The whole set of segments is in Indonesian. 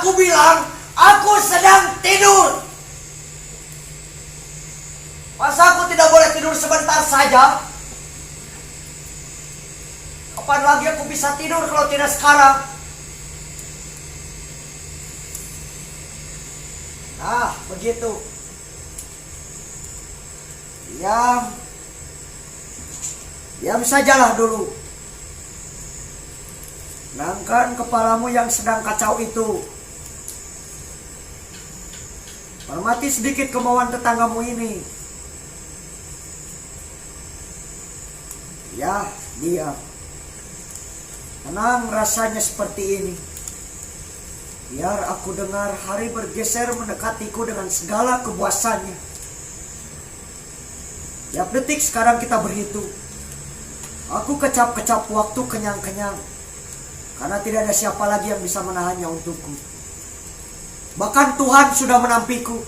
aku bilang aku sedang tidur. Masa aku tidak boleh tidur sebentar saja? Kapan lagi aku bisa tidur kalau tidak sekarang? Nah, begitu. Diam sajalah dulu. Tenangkan kepalamu yang sedang kacau itu. Hormati sedikit kemauan tetanggamu ini. Ya, diam. Tenang rasanya seperti ini. Biar aku dengar hari bergeser mendekatiku dengan segala kebuasannya. Tiap detik sekarang kita berhitung. Aku kecap-kecap waktu kenyang-kenyang. Karena tidak ada siapa lagi yang bisa menahannya untukku. Bahkan Tuhan sudah menampiku.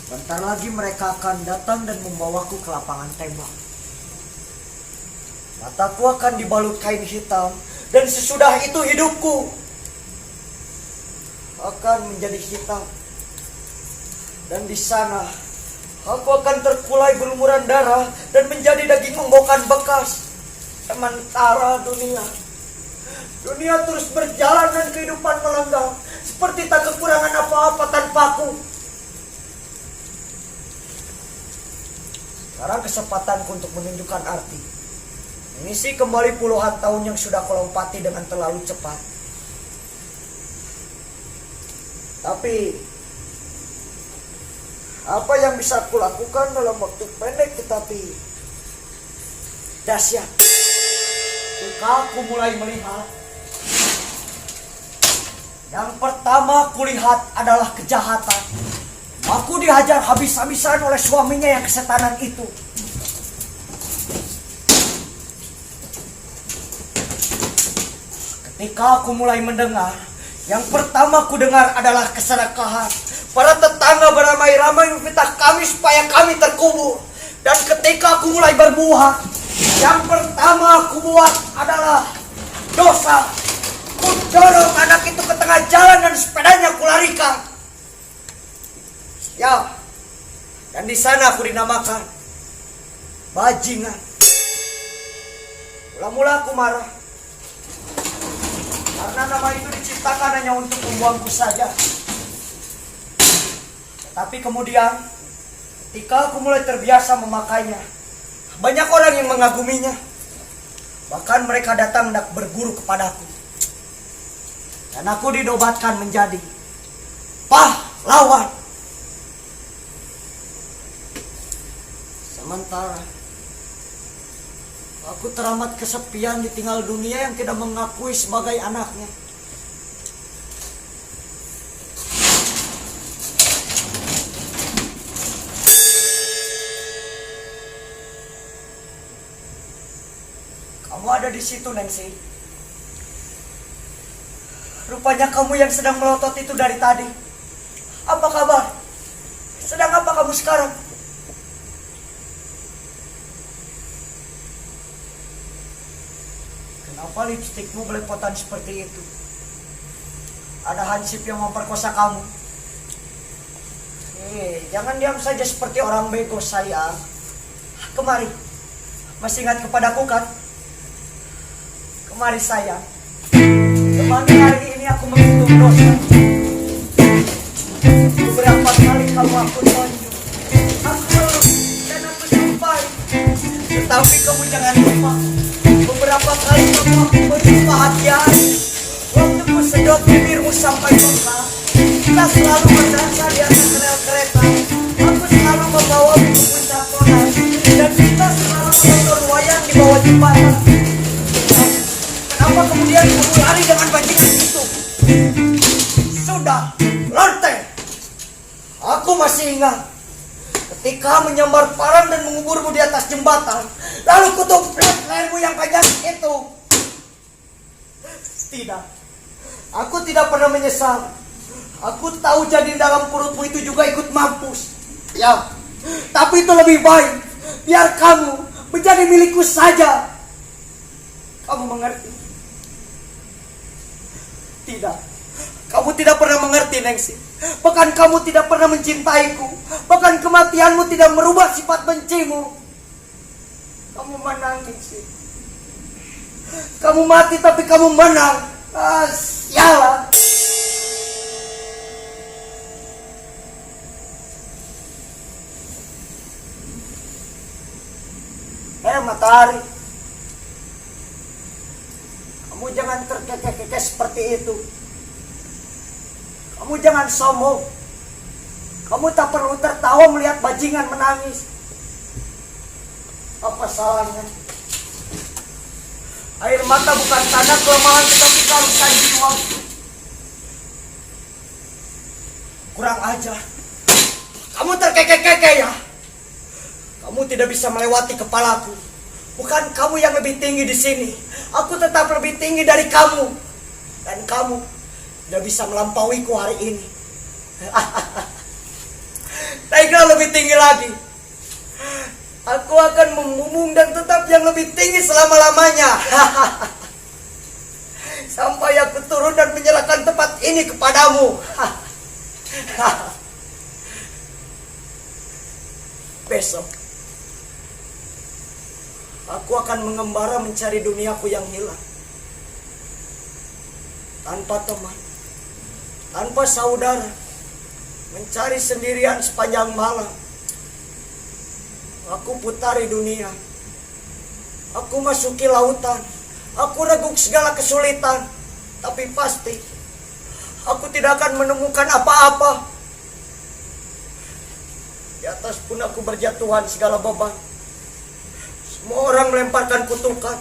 Sebentar lagi mereka akan datang dan membawaku ke lapangan tembak. Mataku akan dibalut kain hitam, dan sesudah itu hidupku akan menjadi hitam. Dan di sana aku akan terkulai berlumuran darah dan menjadi daging menggokan bekas. Sementara dunia terus berjalan dan kehidupan melenggang seperti tak kekurangan apa-apa tanpaku. Sekarang kesempatanku untuk menunjukkan arti, mengisi kembali puluhan tahun yang sudah aku lompati dengan terlalu cepat. Tapi apa yang bisa aku lakukan dalam waktu pendek tetapi dahsyat? Ketika aku mulai melihat, yang pertama aku lihat adalah kejahatan. Aku dihajar habis-habisan oleh suaminya yang kesetanan itu. Ketika aku mulai mendengar, yang pertama aku dengar adalah keserakahan. Para tetangga beramai-ramai meminta kami supaya kami terkubur. Dan ketika aku mulai berbuah, yang pertama aku buat adalah dosa. Ku dorong anak itu ke tengah jalan dan sepedanya ku larikan. Ya, dan di sana aku dinamakan bajingan. Mula-mula aku marah, karena nama itu diciptakan hanya untuk membuangku saja. Tetapi kemudian, ketika aku mulai terbiasa memakainya, banyak orang yang mengaguminya. Bahkan mereka datang hendak berguru kepadaku. Dan aku dinobatkan menjadi pahlawan. Sementara aku teramat kesepian ditinggal dunia yang tidak mengakui sebagai anaknya. Kamu ada di situ, Nancy. Rupanya kamu yang sedang melotot itu dari tadi. Apa kabar? Sedang apa kamu sekarang? Kenapa lipstikmu belepotan seperti itu? Ada hansip yang memperkosa kamu? Jangan diam saja seperti orang bego, sayang. Kemari. Masih ingat kepadaku kan? Kemari, sayang. Temani hari ini aku menghitung dosa. Beberapa kali kamu aku tunjuk. Aku dan aku sampai. Tetapi kamu jangan lupa, beberapa kali kamu aku beri kebahagiaan. Waktu ku sedot bibirmu sampai bengkak. Kita selalu berdansa di atas rel kereta. Aku selalu membawamu ke puncak Monas. Dan kita selalu menonton wayang di bawah jembatan. Kenapa kemudian kamu lari dengan bajingan itu? Sudah, lonte. Aku masih ingat ketika menyambar parang dan menguburmu di atas jembatan. Lalu kutumpuk lehermu yang panjang itu. Tidak, aku tidak pernah menyesal. Aku tahu janin dalam perutmu itu juga ikut mampus. Ya, tapi itu lebih baik. Biar kamu menjadi milikku saja. Kamu mengerti? Tidak. Kamu tidak pernah mengerti, Nengsi. Bahkan kamu tidak pernah mencintaiku. Bahkan kematianmu tidak merubah sifat bencimu. Kamu menang, Nengsi. Kamu mati tapi kamu menang. Sialan. Matahari, kamu jangan terkekeh-kekeh seperti itu. Kamu jangan sombong. Kamu tak perlu tertawa melihat bajingan menangis. Apa salahnya? Air mata bukan tanda kelemahan, tetapi keharusan jiwa. Kurang ajar. Kamu terkekeh-kekeh ya? Kamu tidak bisa melewati kepalaku. Bukan kamu yang lebih tinggi di sini. Aku tetap lebih tinggi dari kamu. Dan kamu tidak bisa melampauiku hari ini. Naiklah lebih tinggi lagi. Aku akan memumung dan tetap yang lebih tinggi selama-lamanya. Sampai aku turun dan menyerahkan tempat ini kepadamu. Besok aku akan mengembara mencari duniaku yang hilang. Tanpa teman, tanpa saudara, mencari sendirian sepanjang malam. Aku putari dunia. Aku masuki lautan. Aku reguk segala kesulitan. Tapi pasti aku tidak akan menemukan apa-apa. Di atas pun aku berjatuhan segala beban. Semua orang melemparkan kutukan.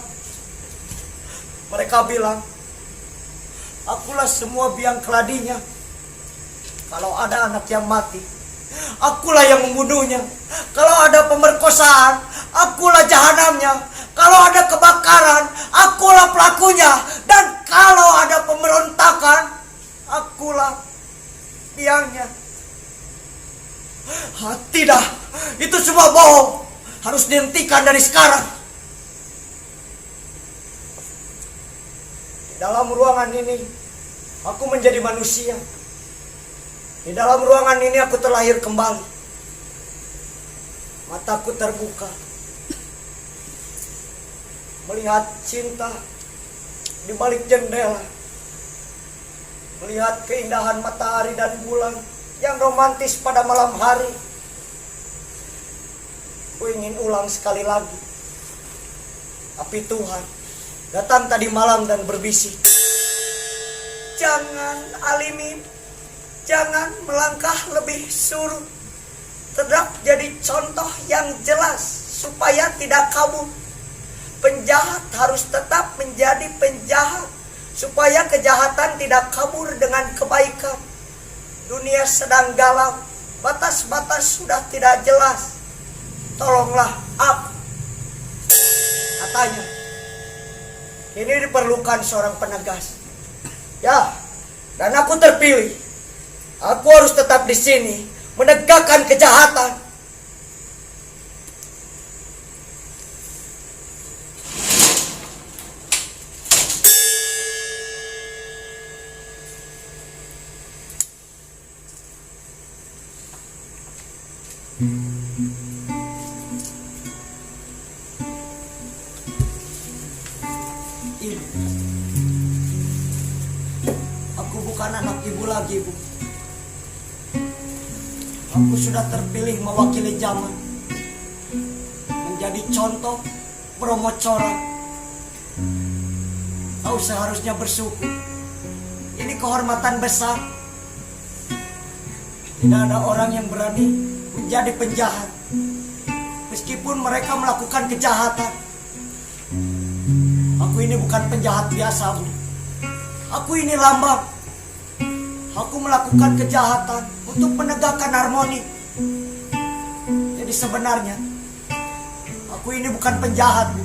Mereka bilang, akulah semua biang keladinya. Kalau ada anak yang mati, akulah yang membunuhnya. Kalau ada pemerkosaan, akulah jahanamnya. Kalau ada kebakaran, akulah pelakunya. Dan kalau ada pemberontakan, akulah biangnya. Tidak, itu semua bohong. Harus dihentikan dari sekarang. Di dalam ruangan ini, aku menjadi manusia. Di dalam ruangan ini aku terlahir kembali. Mataku terbuka. Melihat cinta di balik jendela. Melihat keindahan matahari dan bulan yang romantis pada malam hari. Aku ingin ulang sekali lagi. Tapi Tuhan datang tadi malam dan berbisik. Jangan Alimin, jangan melangkah lebih surut. Tetap jadi contoh yang jelas supaya tidak kabur. Penjahat harus tetap menjadi penjahat supaya kejahatan tidak kabur dengan kebaikan. Dunia sedang galau, batas-batas sudah tidak jelas. Tolonglah aku, katanya. Ini diperlukan seorang penegas. Ya, dan aku terpilih. Aku harus tetap di sini menegakkan kejahatan. Aku bukan anak ibu lagi, Bu. Aku sudah terpilih mewakili zaman, menjadi contoh promo corak. Kau seharusnya bersyukur. Ini kehormatan besar. Tidak ada orang yang berani menjadi penjahat, meskipun mereka melakukan kejahatan. Aku ini bukan penjahat biasa, Bu. Aku ini lambang. Aku melakukan kejahatan untuk menegakkan harmoni. Jadi sebenarnya aku ini bukan penjahat, Bu,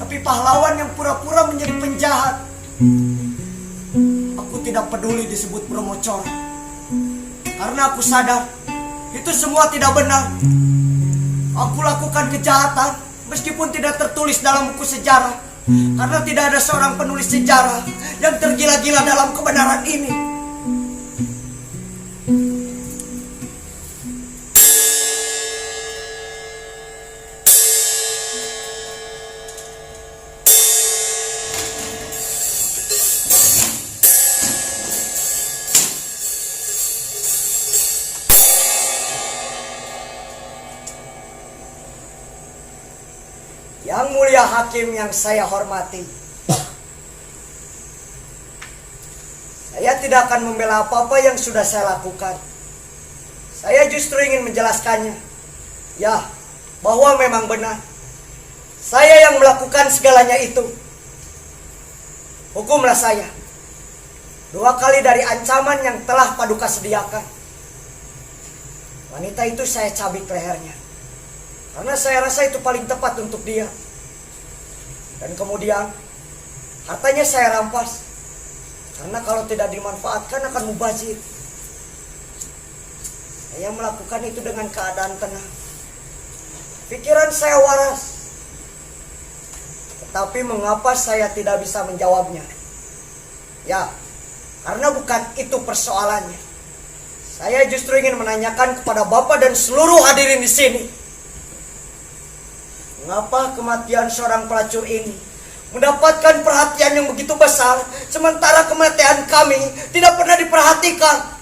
tapi pahlawan yang pura-pura menjadi penjahat. Aku tidak tidak peduli disebut promocor. Karena aku sadar itu semua tidak benar. Aku lakukan kejahatan meskipun tidak tertulis dalam buku sejarah. Karena tidak ada seorang penulis sejarah yang tergila-gila dalam kebenaran ini. Yang mulia hakim yang saya hormati, saya tidak akan membela apa-apa yang sudah saya lakukan. Saya justru ingin menjelaskannya. Ya, bahwa memang benar saya yang melakukan segalanya itu. Hukumlah saya 2 kali dari ancaman yang telah Paduka sediakan. Wanita itu saya cabik lehernya, karena saya rasa itu paling tepat untuk dia. Dan kemudian hartanya saya rampas, karena kalau tidak dimanfaatkan akan mubazir. Saya melakukan itu dengan keadaan tenang. Pikiran saya waras. Tetapi mengapa saya tidak bisa menjawabnya? Ya, karena bukan itu persoalannya. Saya justru ingin menanyakan kepada Bapak dan seluruh hadirin di sini, mengapa kematian seorang pelacur ini mendapatkan perhatian yang begitu besar, sementara kematian kami tidak pernah diperhatikan?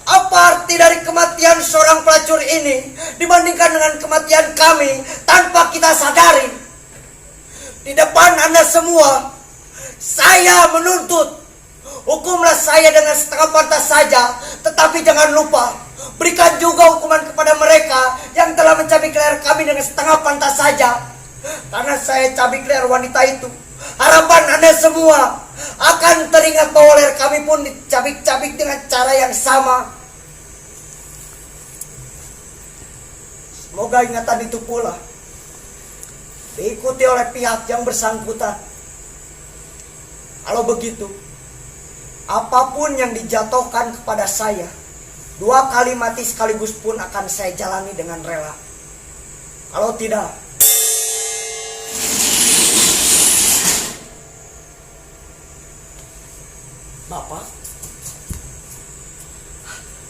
Apa arti dari kematian seorang pelacur ini dibandingkan dengan kematian kami tanpa kita sadari? Di depan Anda semua, saya menuntut, hukumlah saya dengan setengah pantas saja, tetapi jangan lupa, berikan juga hukuman kepada mereka yang telah mencabik leher kami dengan setengah pantas saja. Karena saya cabik leher wanita itu, harapan Anda semua akan teringat bahwa leher kami pun dicabik-cabik dengan cara yang sama. Semoga ingatan itu pula diikuti oleh pihak yang bersangkutan. Kalau begitu, apapun yang dijatuhkan kepada saya, 2 kali mati sekaligus pun akan saya jalani dengan rela. Kalau tidak, Bapak,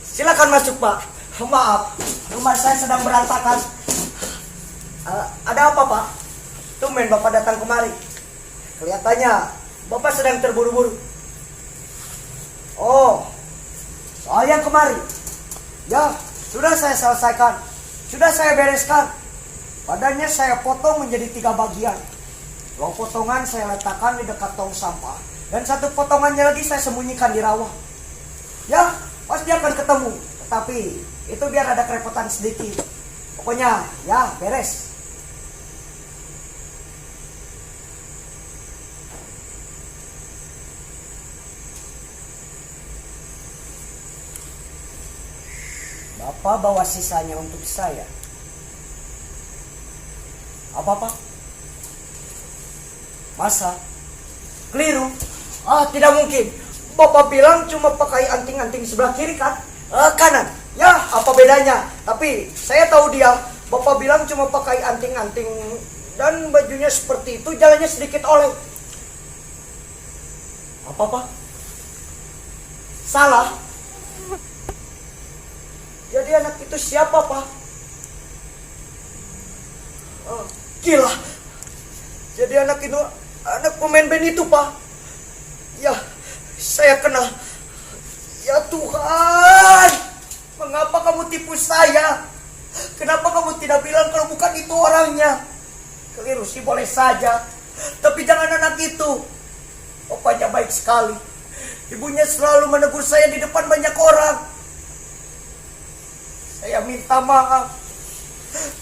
silakan masuk, Pak. Maaf, rumah saya sedang berantakan. Ada apa, Pak? Tumben Bapak datang kemari. Kelihatannya Bapak sedang terburu-buru. Oh, soal yang kemari, ya, sudah saya selesaikan. Sudah saya bereskan. Badannya saya potong menjadi 3 bagian. 2 potongan saya letakkan di dekat tong sampah, dan 1 potongannya lagi saya sembunyikan di rawa. Ya, pasti akan ketemu. Tetapi itu biar ada kerepotan sedikit. Pokoknya, ya, beres. Bapak bawa sisanya untuk saya. Apa, Pak? Masa? Keliru? Tidak mungkin. Bapak bilang cuma pakai anting-anting sebelah kiri kan? Kanan. Ya, apa bedanya? Tapi saya tahu dia. Bapak bilang cuma pakai anting-anting dan bajunya seperti itu, jalannya sedikit oleh. Apa, Pak? Salah? Jadi anak itu siapa, Pak? Gila. Jadi anak itu anak pemain band itu, Pak. Ya, saya kenal. Ya Tuhan, mengapa kamu tipu saya? Kenapa kamu tidak bilang kalau bukan itu orangnya? Keliru sih boleh saja, tapi jangan anak itu. Bapaknya baik sekali. Ibunya selalu menegur saya di depan banyak orang. Saya minta maaf.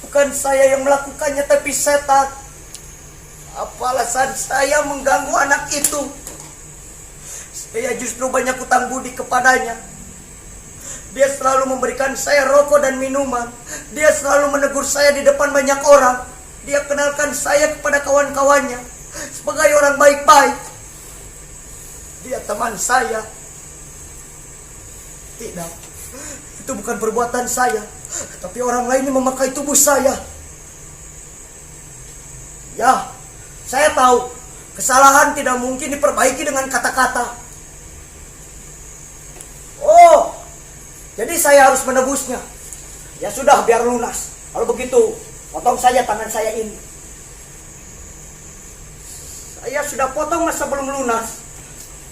Bukan saya yang melakukannya, tapi setan. Apa alasan saya mengganggu anak itu? Saya justru banyak hutang budi kepadanya. Dia selalu memberikan saya rokok dan minuman. Dia selalu menegur saya di depan banyak orang. Dia kenalkan saya kepada kawan-kawannya sebagai orang baik-baik. Dia teman saya. Tidak, itu bukan perbuatan saya, tapi orang lain yang memakai tubuh saya. Ya, saya tahu kesalahan tidak mungkin diperbaiki dengan kata-kata. Oh, jadi saya harus menebusnya. Ya sudah, biar lunas. Kalau begitu, potong saja tangan saya ini. Saya sudah potong masa belum lunas.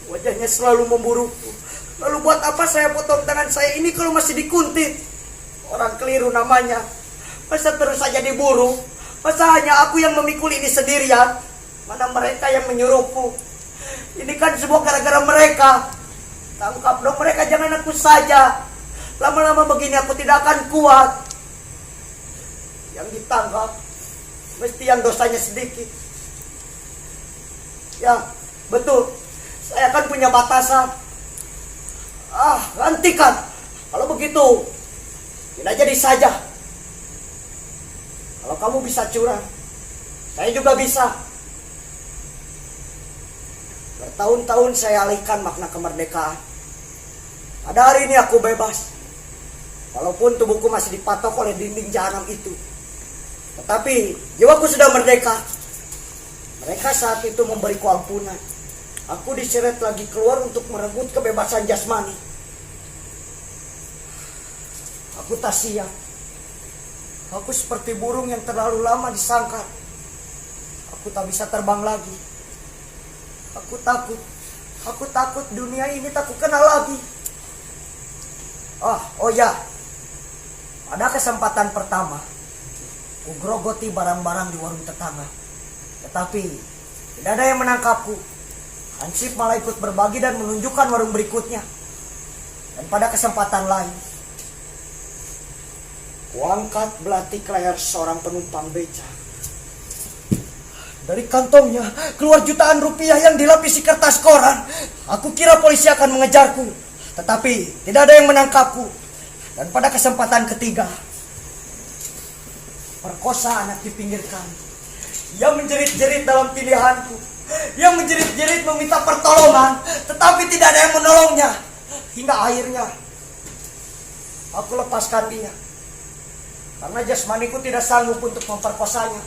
Wajahnya selalu memburuku. Lalu buat apa saya potong tangan saya ini kalau masih dikuntit? Orang keliru namanya. Masa terus saja diburu? Masa hanya aku yang memikul ini sendirian? Mana mereka yang menyuruhku? Ini kan semua gara-gara mereka. Tangkap dong mereka, jangan aku saja. Lama-lama begini aku tidak akan kuat. Yang ditangkap mesti yang dosanya sedikit. Ya, betul. Saya akan punya batasan. Hentikan. Kalau begitu, tidak jadi saja. Kalau kamu bisa curang, saya juga bisa. Bertahun-tahun saya alihkan makna kemerdekaan. Pada hari ini aku bebas. Walaupun tubuhku masih dipatok oleh dinding jahanam itu. Tetapi jiwaku sudah merdeka. Mereka saat itu memberiku ampunan. Aku diseret lagi keluar untuk merenggut kebebasan jasmani. Aku tak siap. Aku seperti burung yang terlalu lama disangkar. Aku tak bisa terbang lagi. Aku takut. Aku takut dunia ini tak kukenal lagi. Oh ya. Pada kesempatan pertama, ku grogoti barang-barang di warung tetangga. Tetapi tidak ada yang menangkapku. Hansip malah ikut berbagi dan menunjukkan warung berikutnya. Dan pada kesempatan lain, kuangkat belati ke leher seorang penumpang beca. Dari kantongnya keluar jutaan rupiah yang dilapisi kertas koran. Aku kira polisi akan mengejarku, tetapi tidak ada yang menangkapku. Dan pada kesempatan ketiga, perkosa anak di pinggir kali. Ia menjerit-jerit dalam pilihanku. Ia menjerit-jerit meminta pertolongan, tetapi tidak ada yang menolongnya. Hingga akhirnya aku lepaskan dia, karena jasmaniku tidak sanggup untuk memperkosanya.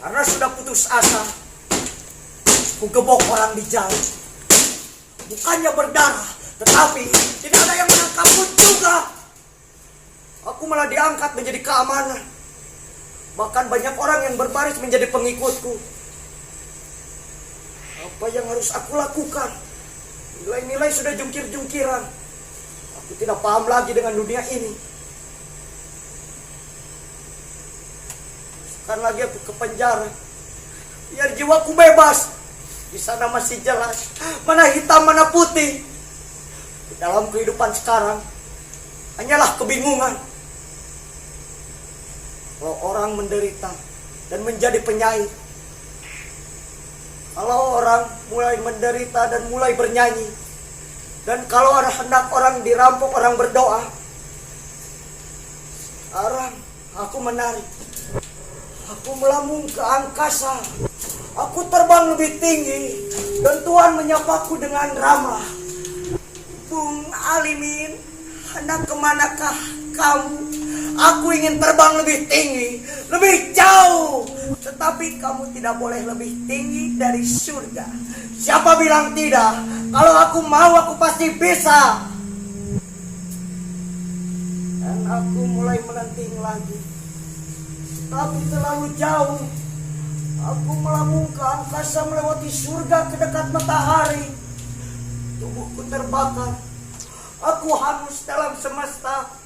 Karena sudah putus asa, ku gebok orang di jalan. Bukannya berdarah, tetapi tidak ada yang menangkapku juga. Aku malah diangkat menjadi keamanan. Bahkan banyak orang yang berbaris menjadi pengikutku. Apa yang harus aku lakukan? Nilai-nilai sudah jungkir-jungkiran. Aku tidak paham lagi dengan dunia ini. Masukkan lagi aku ke penjara, biar jiwaku bebas. Di sana masih jelas mana hitam mana putih. Di dalam kehidupan sekarang hanyalah kebingungan. Kalau orang menderita dan menjadi penyair, kalau orang mulai menderita dan mulai bernyanyi, dan kalau hendak orang dirampok, orang berdoa. Sekarang aku menari, aku melambung ke angkasa, aku terbang lebih tinggi, dan Tuhan menyapaku dengan ramah. Bung Alimin, hendak kemanakah kamu? Aku ingin terbang lebih tinggi, lebih jauh. Tetapi kamu tidak boleh lebih tinggi dari surga. Siapa bilang tidak? Kalau aku mau, aku pasti bisa. Dan aku mulai menanting lagi, tapi terlalu jauh. Aku melambung ke angkasa, melewati surga ke dekat matahari. Tubuhku terbakar. Aku hangus dalam semesta.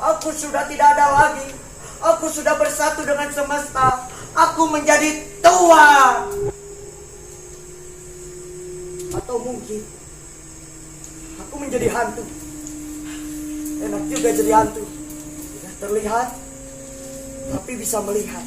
Aku sudah tidak ada lagi. Aku sudah bersatu dengan semesta. Aku menjadi tua. Atau mungkin aku menjadi hantu. Enak juga jadi hantu. Tidak terlihat, tapi bisa melihat.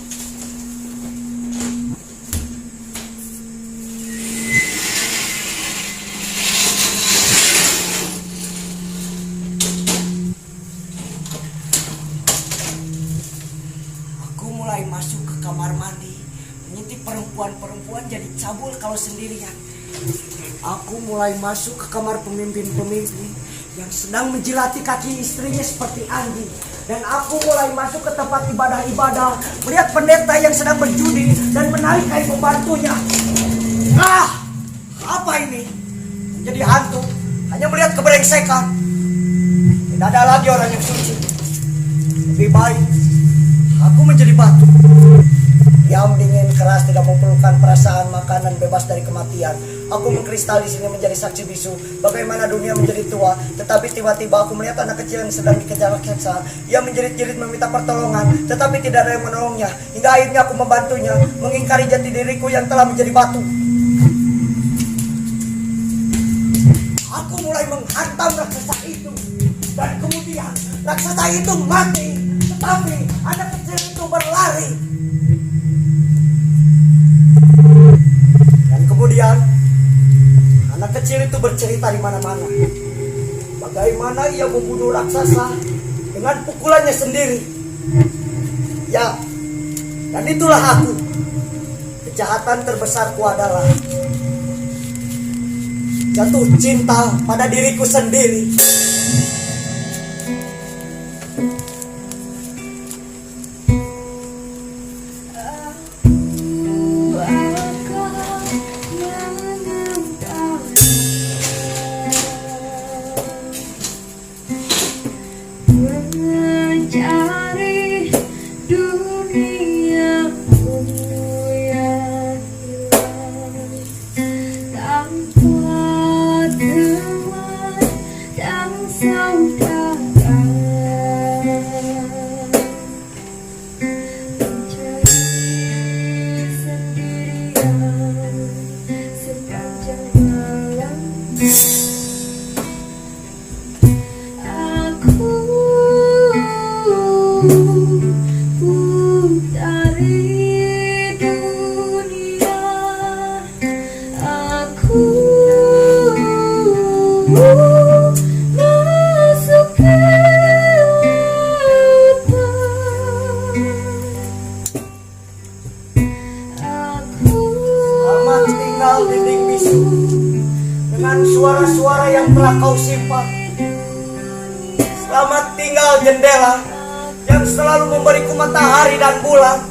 Masuk ke kamar mandi, mengintip perempuan-perempuan jadi cabul kalau sendirian. Aku mulai masuk ke kamar pemimpin-pemimpin yang sedang menjilati kaki istrinya seperti anjing. Dan aku mulai masuk ke tempat ibadah-ibadah, melihat pendeta yang sedang berjudi dan menarik kain pembantunya. Apa ini? Menjadi hantu, hanya melihat keberengsekan. Tidak ada lagi orang yang suci. Lebih baik aku menjadi batu. Diam dingin keras, tidak memerlukan perasaan, makanan, bebas dari kematian. Aku mengkristal di sini menjadi saksi bisu bagaimana dunia menjadi tua. Tetapi tiba-tiba aku melihat anak kecil yang sedang dikejar raksasa. Ia menjerit-jerit meminta pertolongan, tetapi tidak ada yang menolongnya. Hingga akhirnya aku membantunya mengingkari jati diriku yang telah menjadi batu. Aku mulai menghantam raksasa itu, dan kemudian raksasa itu mati. Tetapi anak kecil itu berlari. Dan kemudian anak kecil itu bercerita di mana-mana bagaimana ia membunuh raksasa dengan pukulannya sendiri. Ya, dan itulah aku. Kejahatan terbesarku adalah jatuh cinta pada diriku sendiri. Mencari duniaku yang hilang tanpa teman dan saudara, mencari sendirian sepanjang malam. Putari dunia, aku masuk aku. Selamat tinggal dinding bisu dengan suara-suara yang telah kau simpan. Selamat tinggal jendela yang selalu memberiku matahari dan bulan.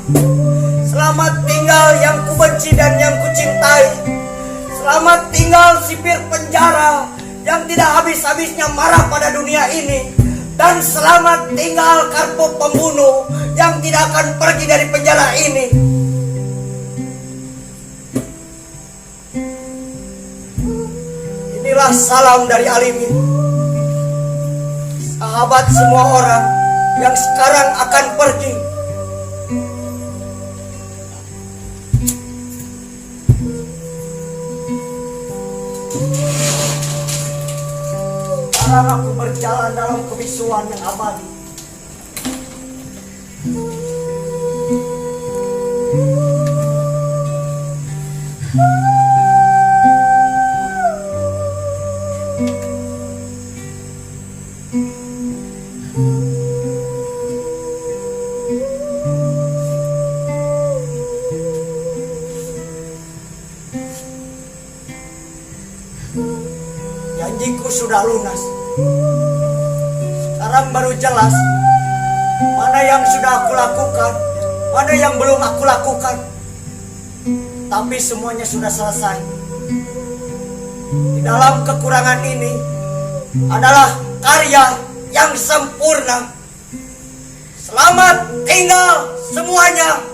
Selamat tinggal yang kubenci dan yang kucintai. Selamat tinggal sipir penjara yang tidak habis-habisnya marah pada dunia ini. Dan selamat tinggal karpet pembunuh yang tidak akan pergi dari penjara ini. Inilah salam dari Alimin, sahabat semua orang yang sekarang akan pergi. Sekarang aku berjalan dalam kebisuan yang abadi. Janjiku sudah lunas. Sekarang baru jelas mana yang sudah aku lakukan, mana yang belum aku lakukan. Tapi semuanya sudah selesai. Di dalam kekurangan ini adalah karya yang sempurna. Selamat tinggal semuanya.